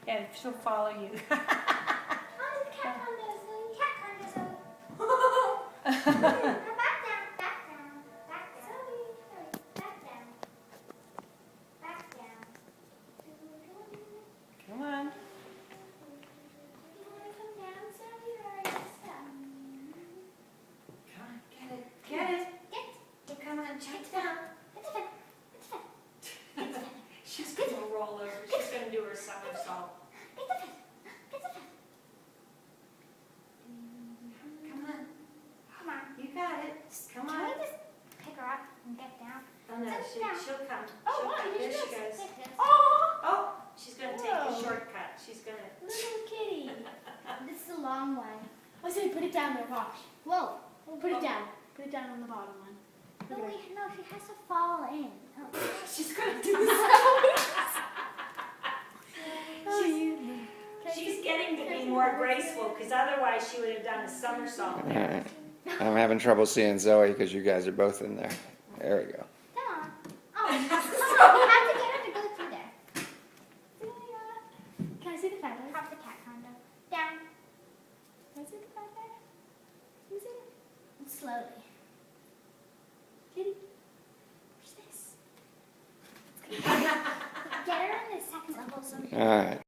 And she'll follow you. Oh, the cat condo, Zoe. Cat condo, Zoe. Now back down, back down, back down. Zoe, back down. Back down. Come on. You want to come down, Zoe, or are you stuck? Come on, get it. Get it. Come on, check down. Get the fence. Get the fence. She's going to roll over. She's going to do her somersault. Get the fence. Get the fence. Come on. Come on. You got it. Come Can on. we just pick her up and get down? Oh, no, she'll come. Oh, She'll wow, come. here There she she goes. Take this. Oh, she's going to take the Whoa. shortcut. She's going to. Little kitty. This is a long way. I say put it down there, watch. Whoa. Put it down. Put it down on the bottom one. No, she has to fall in. Oh. She's going to do this. Oh, you. She's getting to be more graceful because otherwise she would have done a somersault. All right. I'm having trouble seeing Zoe because you guys are both in there. There we go. Come on. Oh, you have to get her to go through there. Can I see the feathers? Pop the cat condo. Down. Can I see the feathers? Can you see them? Slowly.